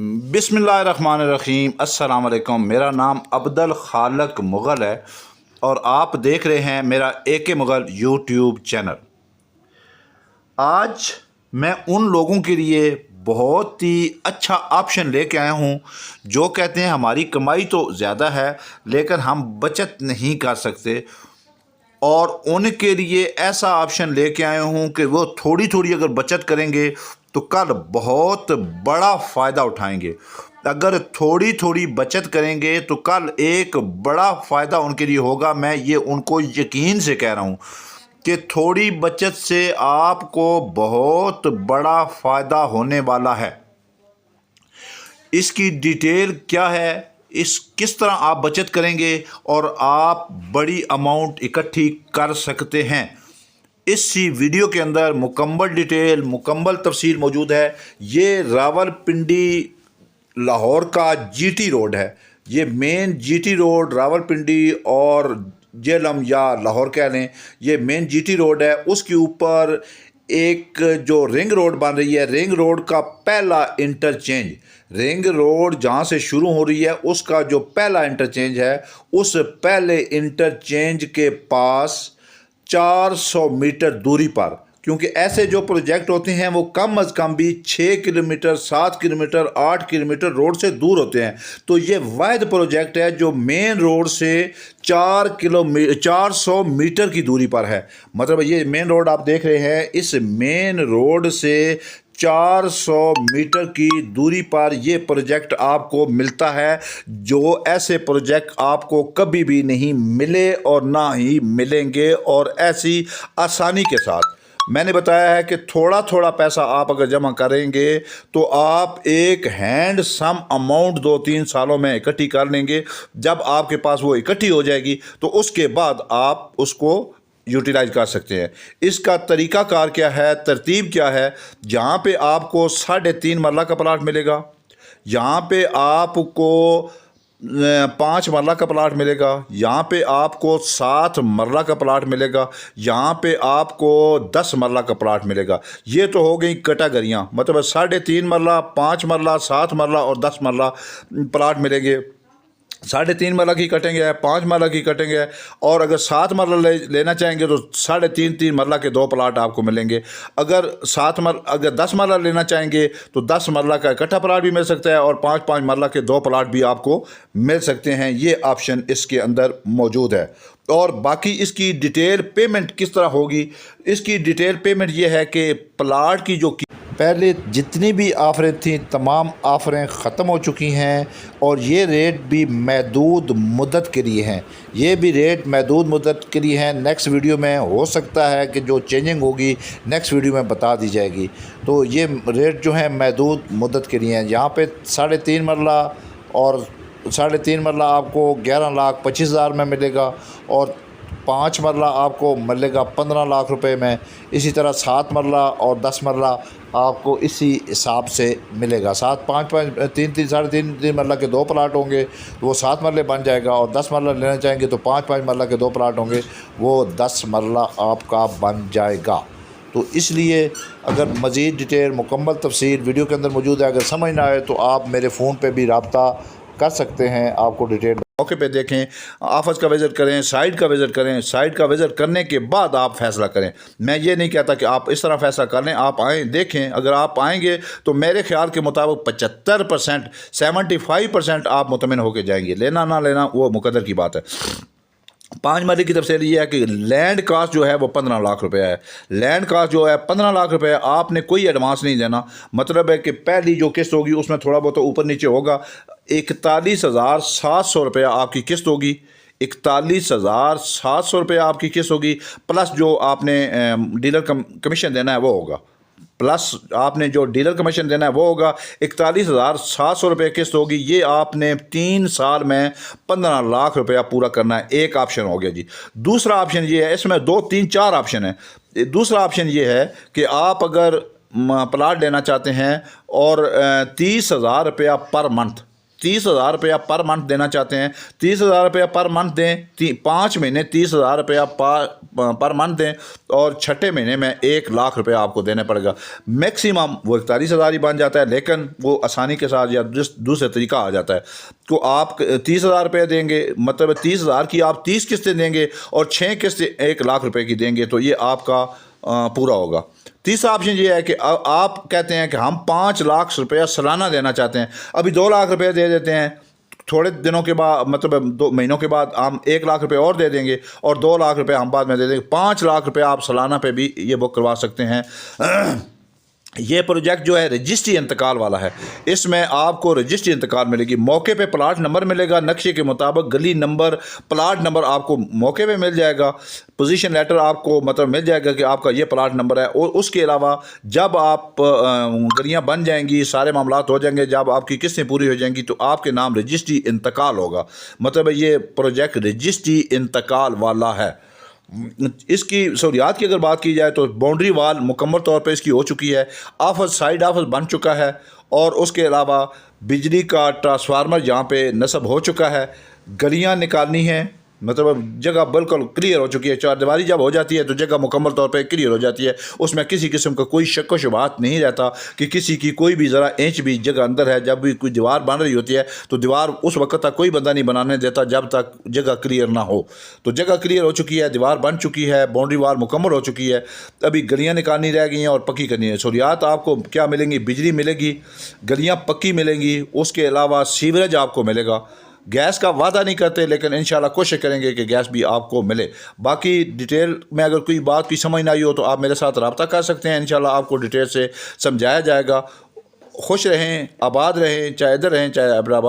बिस्मिल्लाहिर्रहमानिर्रहीम। अस्सलाम वालेकुम। मेरा नाम अब्दुल खालक मुग़ल है और आप देख रहे हैं मेरा AK मुग़ल यूट्यूब चैनल। आज मैं उन लोगों के लिए बहुत ही अच्छा ऑप्शन लेके आया हूँ जो कहते हैं हमारी कमाई तो ज़्यादा है लेकिन हम बचत नहीं कर सकते, और उनके लिए ऐसा ऑप्शन लेके आया हूँ कि वो थोड़ी थोड़ी अगर बचत करेंगे तो कल बहुत बड़ा फ़ायदा उठाएंगे। अगर थोड़ी थोड़ी बचत करेंगे तो कल एक बड़ा फ़ायदा उनके लिए होगा। मैं ये उनको यकीन से कह रहा हूँ कि थोड़ी बचत से आपको बहुत बड़ा फ़ायदा होने वाला है। इसकी डिटेल क्या है, इस किस तरह आप बचत करेंगे और आप बड़ी अमाउंट इकट्ठी कर सकते हैं, इसी वीडियो के अंदर मुकम्मल डिटेल मुकम्मल तफसील मौजूद है। ये रावलपिंडी लाहौर का GT रोड है। ये मेन GT रोड रावलपिंडी और जेलम या लाहौर कह लें, ये मेन GT रोड है। उसके ऊपर एक जो रिंग रोड बन रही है, रिंग रोड का पहला इंटरचेंज, रिंग रोड जहाँ से शुरू हो रही है उसका जो पहला इंटरचेंज है, उस पहले इंटरचेंज के पास 400 मीटर दूरी पर, क्योंकि ऐसे जो प्रोजेक्ट होते हैं वो कम अज़ कम भी 6 किलोमीटर 7 किलोमीटर 8 किलोमीटर रोड से दूर होते हैं, तो ये वाहिद प्रोजेक्ट है जो मेन रोड से 400 मीटर की दूरी पर है। मतलब ये मेन रोड आप देख रहे हैं, इस मेन रोड से 400 मीटर की दूरी पर ये प्रोजेक्ट आपको मिलता है, जो ऐसे प्रोजेक्ट आपको कभी भी नहीं मिले और ना ही मिलेंगे। और ऐसी आसानी के साथ मैंने बताया है कि थोड़ा थोड़ा पैसा आप अगर जमा करेंगे तो आप एक हैंड सम अमाउंट 2-3 सालों में इकट्ठी कर लेंगे। जब आपके पास वो इकट्ठी हो जाएगी तो उसके बाद आप उसको यूटिलाइज कर सकते हैं। इसका तरीक़ाकार क्या है, तरतीब क्या है, जहाँ पे आपको 3.5 मरला का प्लाट मिलेगा, यहाँ पे आपको 5 मरला का प्लाट मिलेगा, यहाँ पे आपको 7 मरला का प्लाट मिलेगा, यहाँ पे आपको 10 मरला का प्लाट मिलेगा। ये तो हो गई कैटेगरियाँ, मतलब 3.5 मरला, 5 मरला, 7 मरला और 10 मरला प्लाट मिलेंगे। 3.5 मरला की कटेंगे, 5 मरला की कटेंगे, और अगर 7 मरला लेना चाहेंगे तो 3.5 मरला के 2 प्लाट आपको मिलेंगे। अगर 10 मरला लेना चाहेंगे तो 10 मरला का इकट्ठा प्लाट भी मिल सकता है और 5-5 मरला के 2 प्लाट भी आपको मिल सकते हैं। ये ऑप्शन इसके अंदर मौजूद है। और बाकी इसकी डिटेल पेमेंट किस तरह होगी, इसकी डिटेल पेमेंट ये है कि प्लाट की जो पहले जितनी भी ऑफ़रें थी तमाम ऑफ़रें ख़त्म हो चुकी हैं और ये रेट भी महदूद मुद्दत के लिए हैं। ये भी रेट महदूद मुद्दत के लिए हैं। नेक्स्ट वीडियो में हो सकता है कि जो चेंजिंग होगी नेक्स्ट वीडियो में बता दी जाएगी। तो ये रेट जो है महदूद मुद्दत के लिए हैं। यहाँ पे 3.5 मरला और 3.5 मरला आपको 11,25,000 में मिलेगा और 5 मरला आपको मिलेगा 15 लाख रुपए में। इसी तरह 7 मरला और 10 मरला आपको इसी हिसाब से मिलेगा। 3.5 मरला के 2 प्लाट होंगे वो 7 मरले बन जाएगा, और 10 मरला लेना चाहेंगे तो 5 मरला के 2 प्लाट होंगे वो 10 मरला आपका बन जाएगा। तो इसलिए अगर मज़ीद डिटेल मुकम्मल तफसील वीडियो के अंदर मौजूद है, अगर समझ ना आए तो आप मेरे फ़ोन पे भी रब्ता कर सकते हैं। आपको डिटेल मौके पे देखें, ऑफिस का विज़िट करें, साइट का विज़िट करें, साइट का विज़िट करने के बाद आप फ़ैसला करें। मैं ये नहीं कहता कि आप इस तरह फ़ैसला कर लें, आप आएँ देखें। अगर आप आएंगे तो मेरे ख्याल के मुताबिक 75% 75% आप मुतमिन होकर जाएंगे। लेना ना लेना वो मुकद्दर की बात है। 5 मरले की तफसील ये है कि लैंड कास्ट जो है वो 15 लाख रुपए है। लैंड कास्ट जो है 15 लाख रुपए है। आपने कोई एडवांस नहीं देना, मतलब है कि पहली जो किस्त होगी उसमें थोड़ा बहुत ऊपर नीचे होगा। 41,700 रुपया आपकी किस्त होगी, 41,700 रुपया आपकी किस्त होगी, प्लस जो आपने डीलर कमीशन देना है वो होगा, प्लस आपने जो डीलर कमीशन देना है वो होगा। 41,700 रुपये किस्त होगी। ये आपने 3 साल में 15 लाख रुपया पूरा करना है। एक ऑप्शन हो गया जी। दूसरा ऑप्शन ये है, इसमें 2 3 4 ऑप्शन है। दूसरा ऑप्शन ये है कि आप अगर प्लाट लेना चाहते हैं और 30,000 रुपया पर मंथ, 30,000 रुपया पर मंथ देना चाहते हैं, 30,000 रुपया पर मंथ दें, 5 महीने 30,000 रुपया पर मंथ दें, और छठे महीने में 1 लाख रुपया आपको देना पड़ेगा। मैक्सिमम वो 41,000 ही बन जाता है, लेकिन वो आसानी के साथ या दूसरे तरीका आ जाता है। तो आप 30,000 रुपये देंगे, मतलब 30,000 की आप 30 किस्तें देंगे और 6 किस्तें 1 लाख रुपए की देंगे, तो ये आपका पूरा होगा। तीसरा ऑप्शन ये है कि आप कहते हैं कि हम 5 लाख रुपया सालाना देना चाहते हैं, अभी 2 लाख रुपये दे देते हैं, थोड़े दिनों के बाद मतलब 2 महीनों के बाद हम 1 लाख रुपए और दे देंगे और 2 लाख रुपए हम बाद में दे देंगे। 5 लाख रुपए आप सालाना पे भी ये बुक करवा सकते हैं। ये प्रोजेक्ट जो है रजिस्ट्री इंतकाल वाला है, इसमें आपको रजिस्ट्री इंतकाल मिलेगी, मौके पे प्लाट नंबर मिलेगा, नक्शे के मुताबिक गली नंबर, प्लाट नंबर आपको मौके पे मिल जाएगा, पोजीशन लेटर आपको मतलब मिल जाएगा कि आपका ये प्लाट नंबर है। और उसके अलावा जब आप गलियाँ बन जाएंगी, सारे मामलात हो जाएंगे, जब आपकी किस्तें पूरी हो जाएंगी, तो आपके नाम रजिस्ट्री इंतकाल होगा। मतलब ये प्रोजेक्ट रजिस्ट्री इंतकाल वाला है। इसकी सहूलियात की अगर बात की जाए तो बाउंड्री वाल मुकम्मल तौर पे इसकी हो चुकी है, ऑफिस साइड ऑफिस बन चुका है, और उसके अलावा बिजली का ट्रांसफार्मर यहाँ पे नस्ब हो चुका है। गलियाँ निकालनी है, मतलब जगह बिल्कुल क्लियर हो चुकी है। चारदीवारी जब हो जाती है तो जगह मुकम्मल तौर पे क्लियर हो जाती है, उसमें किसी किस्म का कोई शक व शुबहात नहीं रहता कि किसी की कोई भी ज़रा इंच भी जगह अंदर है। जब भी कोई दीवार बन रही होती है तो दीवार उस वक्त तक कोई बंदा नहीं बनाने देता जब तक जगह क्लियर ना हो। तो जगह क्लियर हो चुकी है, दीवार बन चुकी है, बाउंड्री वाल मुकम्मल हो चुकी है, अभी गलियाँ निकालनी रह गई हैं और पक्की करनी है। सहूलियात आपको क्या मिलेंगी? बिजली मिलेगी, गलियाँ पक्की मिलेंगी, उसके अलावा सीवरेज आपको मिलेगा। गैस का वादा नहीं करते, लेकिन इंशाल्लाह कोशिश करेंगे कि गैस भी आपको मिले। बाकी डिटेल में अगर कोई बात की समझ ना आई हो तो आप मेरे साथ रब्ता कर सकते हैं, इंशाल्लाह आपको डिटेल से समझाया जाएगा। खुश रहें, आबाद रहें, चाहे इधर रहें चाहे हैदराबाद।